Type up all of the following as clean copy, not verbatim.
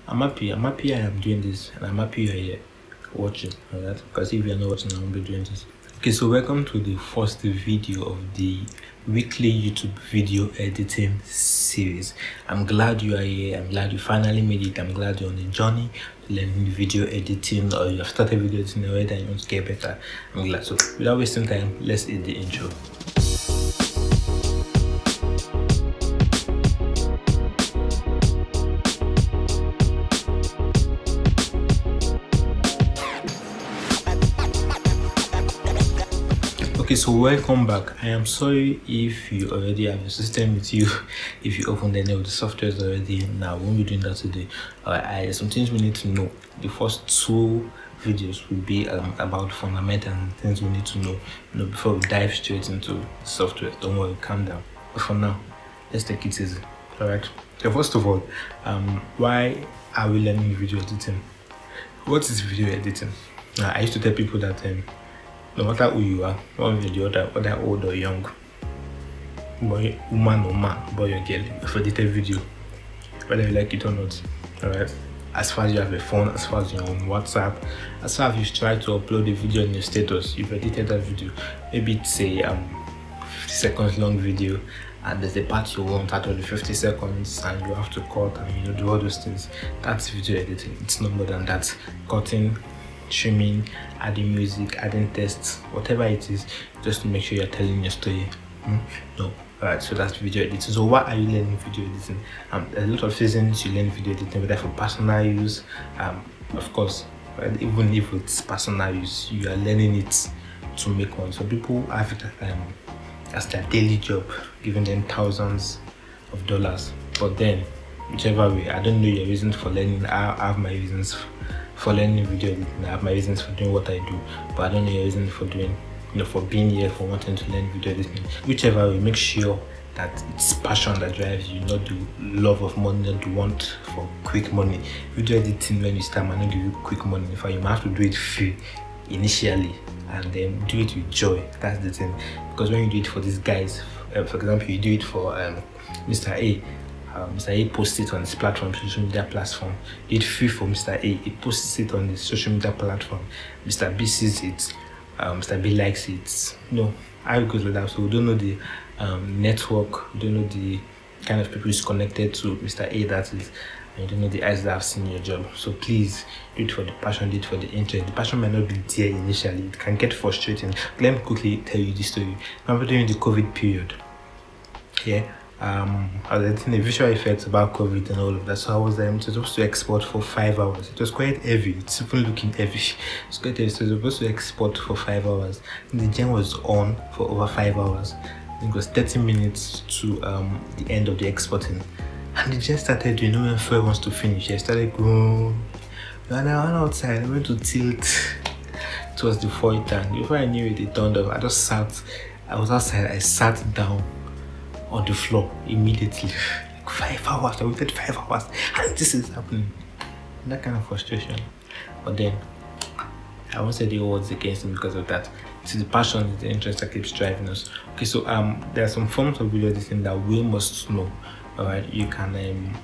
I'm happy I am doing this, and I'm happy you're here watching. Alright, because if you're not watching, I won't be doing this. Okay, so welcome to the first video of the weekly YouTube video editing series. I'm glad you are here. I'm glad you finally made it. I'm glad you're on the journey to learning video editing, or you have started video editing already and you want to get better. I'm glad. So without wasting time, let's hit the intro. Okay, so welcome back. I am sorry if you already have your system with you, if you opened any of the softwares already. Now, we won't be doing that today. Some things we need to know. The first two videos will be about fundamental and things we need to know, before we dive straight into the software. Don't worry, calm down. But for now, let's take it easy. Alright. So first of all, why are we learning video editing? What is video editing? I used to tell people that no matter who you are, one way or the other, whether old or young, boy, woman or man, boy or girl, if you edit a video, whether you like it or not, alright? As far as you have a phone, as far as you're on WhatsApp, as far as you try to upload a video in your status, you've edited that video. Maybe it's a 50 seconds long video, and there's a part you want out of the 50 seconds, and you have to cut and do all those things. That's video editing. It's no more than that. Cutting, trimming, adding music, adding text, whatever it is, just to make sure you're telling your story. No. Alright, so that's video editing. So why are you learning video editing? A lot of reasons you learn video editing, whether for personal use, of course, even if it's personal use, you are learning it to make one. So people have it as their daily job, giving them thousands of dollars. But then, whichever way, I don't know your reasons for learning. I have my reasons for learning video editing. I have my reasons for doing what I do, but I don't know your reasons for doing, for being here, for wanting to learn video editing. Whichever way, make sure that it's passion that drives you, not the love of money, not the want for quick money. Video editing, when you start, might not give you quick money. In fact, you might have to do it free initially, and then do it with joy. That's the thing. Because when you do it for these guys, for example, you do it for Mr. A. Mr. A posts it on his platform, social media platform. Did free for Mr. A. He posts it on the social media platform. Mr. B sees it. Mr. B likes it. How it goes like that. So we don't know the network. We don't know the kind of people who's connected to Mr. A. That is, and you don't know the eyes that have seen your job. So please do it for the passion. Do it for the interest. The passion might not be there initially. It can get frustrating. Let me quickly tell you this story. Remember during the COVID period? Yeah. I was editing the visual effects about COVID and all of that, so I was supposed to export for 5 hours. It was quite heavy. It's even looking heavy. It's quite heavy. So I was supposed to export for 5 hours. And the gen was on for over 5 hours. It was 30 minutes to the end of the exporting, and the gen started. When fuel wants to finish, I started going. And I went outside. I went to tilt towards the foil tank. Before I knew it, it turned off. I was outside. I sat down on the floor immediately. 5 hours. I waited 5 hours, and this is happening. That kind of frustration. But then I won't say the words against him because of that. It's the passion, it's the interest that keeps driving us. Okay, so there are some forms of video editing that we must know. Alright, you can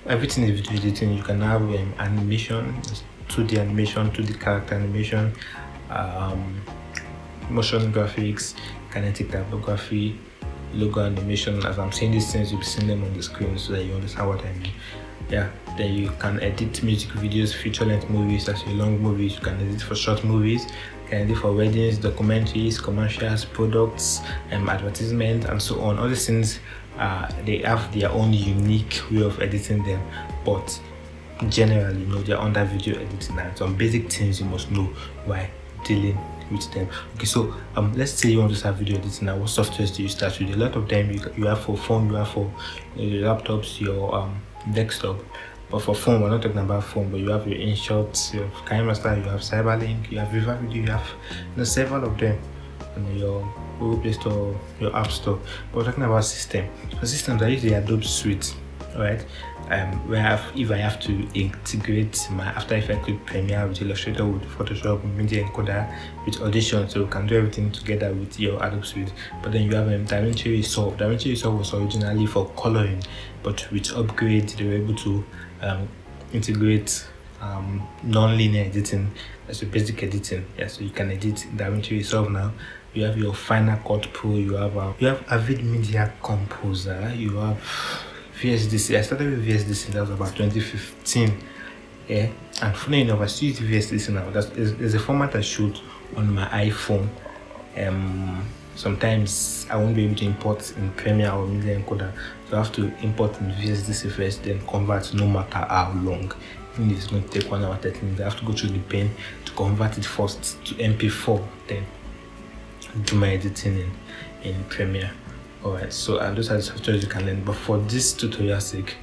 everything is video editing. You can have animation, 2D animation, 2D character animation, motion graphics, kinetic typography, logo animation. As I'm saying these things, you'll be seeing them on the screen so that you understand what I mean. Yeah, then you can edit music videos, feature-length movies, as your long movies. You can edit for short movies. You can edit for weddings, documentaries, commercials, products, advertisements, and so on. All these things, they have their own unique way of editing them, but generally, they're under video editing, and some basic things you must know while dealing with them. Okay, so let's say you want to start video editing. Now, what softwares do you start with? A lot of them you have for phone, you have for your laptops, your desktop. But for phone, we're not talking about phone, but you have your InShots, you have KineMaster, you have Cyberlink, you have Viva Video, you have several of them on your Google Play Store, your App Store. But we're talking about system. For systems, I use the Adobe Suite, right? Where if I have to integrate my After Effects with Premiere, with Illustrator, with Photoshop, with Media Encoder, with Audition, so we can do everything together with your Adobe Suite. But then you have DaVinci Resolve. DaVinci Resolve was originally for coloring, but with upgrades they were able to integrate non-linear editing. That's your basic editing. Yeah, so you can edit DaVinci Resolve now. You have your Final Cut Pro. You have Avid Media Composer. You have VSDC. I started with VSDC. That was about 2015. Yeah, and funny enough, I still use VSDC now. There's a format I shoot on my iPhone. Sometimes I won't be able to import in Premiere or Media Encoder, so I have to import in VSDC first, then convert, no matter how long. Even if it's going to take 1 hour 30 minutes, I have to go through the pen to convert it first to MP4, then do my editing in Premiere. Alright, so those are the softwares you can learn. But for this tutorial sake,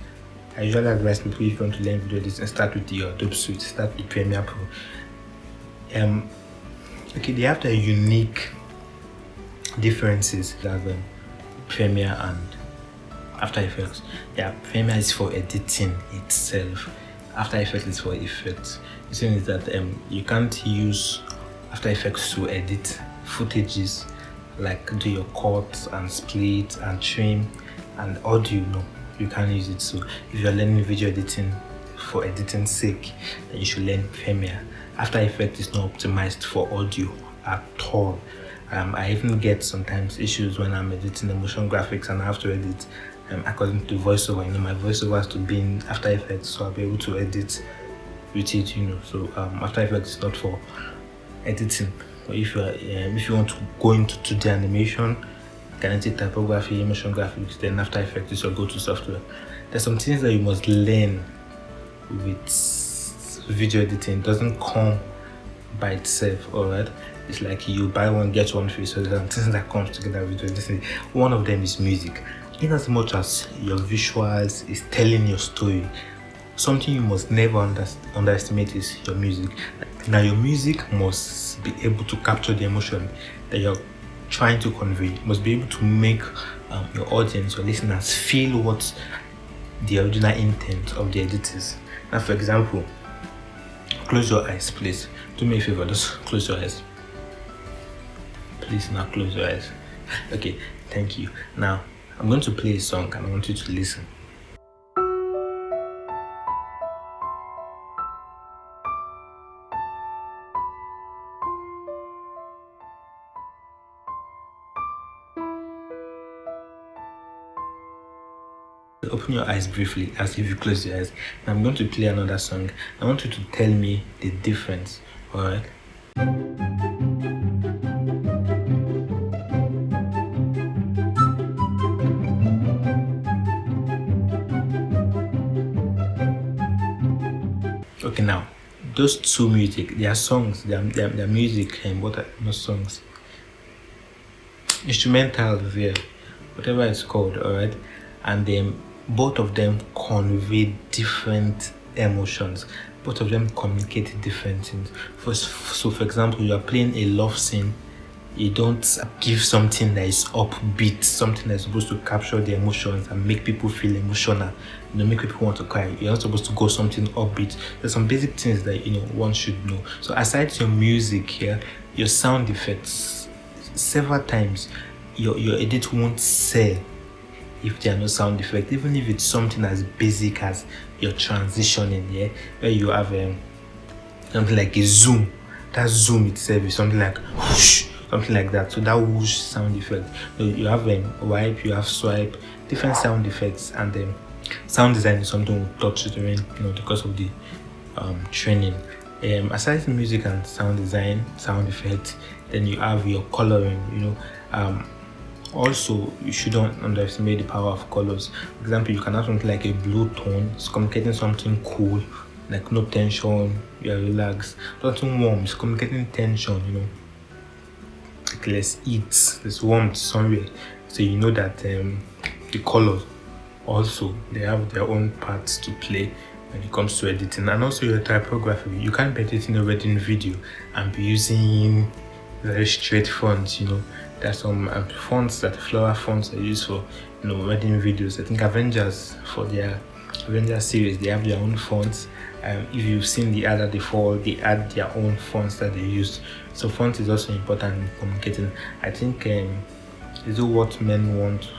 I usually advise people, if you want to learn video editing, start with the Adobe Suite, start with Premiere Pro. Okay, they have their unique differences than Premiere and After Effects. Yeah, Premiere is for editing itself. After Effects is for effects. The thing is that you can't use After Effects to edit footages, like do your cuts and split and trim and audio. No, you can't use it. So if you're learning video editing for editing's sake, then you should learn Premiere. After Effects is not optimized for audio at all. I even get sometimes issues when I'm editing the motion graphics and I have to edit according to voiceover. My voiceover has to be in After Effects, so I'll be able to edit with it. So After Effects is not for editing. But if you want to go into 2D animation, kinetic typography, motion graphics, then After Effects is your go-to software. There's some things that you must learn with video editing. It doesn't come by itself. Alright, it's like you buy one get one free. So there's some things that comes together with video editing. One of them is music. In as much as your visuals is telling your story, something you must never underestimate is your music. Now your music must be able to capture the emotion that you're trying to convey. It must be able to make your audience, your listeners, feel what the original intent of the editors. Now, for example, close your eyes, please. Do me a favor, just close your eyes. Please, now close your eyes. Okay, thank you. Now, I'm going to play a song and I want you to listen. Open your eyes briefly as if you close your eyes. Now I'm going to play another song. I want you to tell me the difference. Alright? Okay, now those two music, they are songs, they are music, and what are no songs? Instrumentals, yeah, whatever it's called, alright? And then both of them convey different emotions. Both of them communicate different things. So for example, you are playing a love scene. You don't give something that is upbeat, something that's supposed to capture the emotions and make people feel emotional, make people want to cry. You're not supposed to go something upbeat. There's some basic things that one should know. So aside your music here, your sound effects, several times your edit won't sell if there are no sound effects, even if it's something as basic as your transitioning, yeah, where you have something like a zoom. That zoom itself is something like whoosh, something like that. So that whoosh sound effect. So you have wipe, you have swipe, different sound effects, and sound design is something we'll touch during because of the training. Aside from music and sound design, sound effects, then you have your coloring. Also, you shouldn't underestimate the power of colors. For example, you can have something like a blue tone. It's communicating something cool, like no tension, you're relaxed. Something warm, it's communicating tension, like there's heat, there's warmth somewhere. So you know that the colors also, they have their own parts to play when it comes to editing. And also your typography. You can't be editing a wedding video and be using very straight fonts. There's some fonts that floral fonts are used for wedding videos. I think Avengers, for their Avengers series, they have their own fonts. If you've seen the other before, they add their own fonts that they use. So font is also important in communicating. I think is it What Men Want?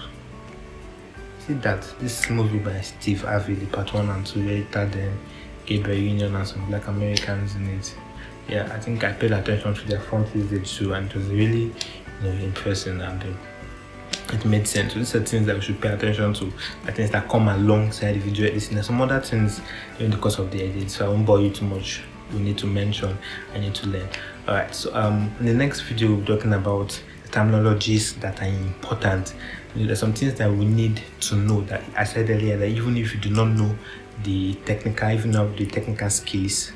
See that this movie by Steve Harvey, the part 1 and 2, where it had Gabriel Union and some Black Americans in it. Yeah, I think I paid attention to their front usage too, and it was really impressive, and it made sense. So these are things that we should pay attention to, the things that come alongside the video editing. There's some other things during the course of the edit, so I won't bore you too much. We need to mention, I need to learn. Alright, so in the next video we'll be talking about the terminologies that are important. There's some things that we need to know, that I said earlier, that even if you do not know the technical, even have the technical skills,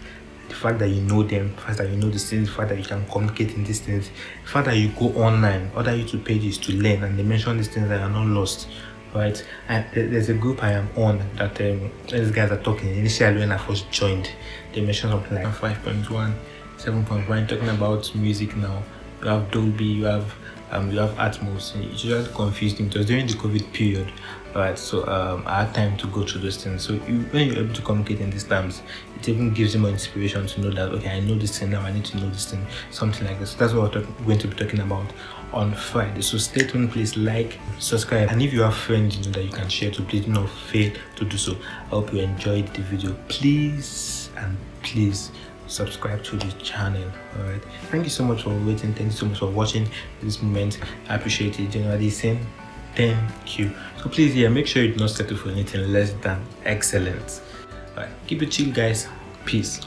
the fact that you know them, the fact that you know these things, the fact that you can communicate in these things, the fact that you go online, other YouTube pages to learn, and they mention these things that are not lost. Right, and there's a group I am on that these guys are talking. Initially, when I first joined, they mentioned something like 5.1, 7.1, talking about music now. You have Dolby, you have Atmos. It just confused me. It was during the COVID period, right? So I had time to go through those things. So when you're able to communicate in these terms, it even gives you more inspiration to know that, okay, I know this thing now, I need to know this thing, something like this. So that's what we're going to be talking about on Friday. So stay tuned, please like, subscribe, and if you have friends that you can share to, please do not fail to do so. I hope you enjoyed the video. Please subscribe to the channel. All right, thank you so much for waiting, thank you so much for watching this moment. I appreciate it. Generally saying thank you. So please, make sure you do not settle for anything less than excellent. All right, keep it chill, guys. Peace.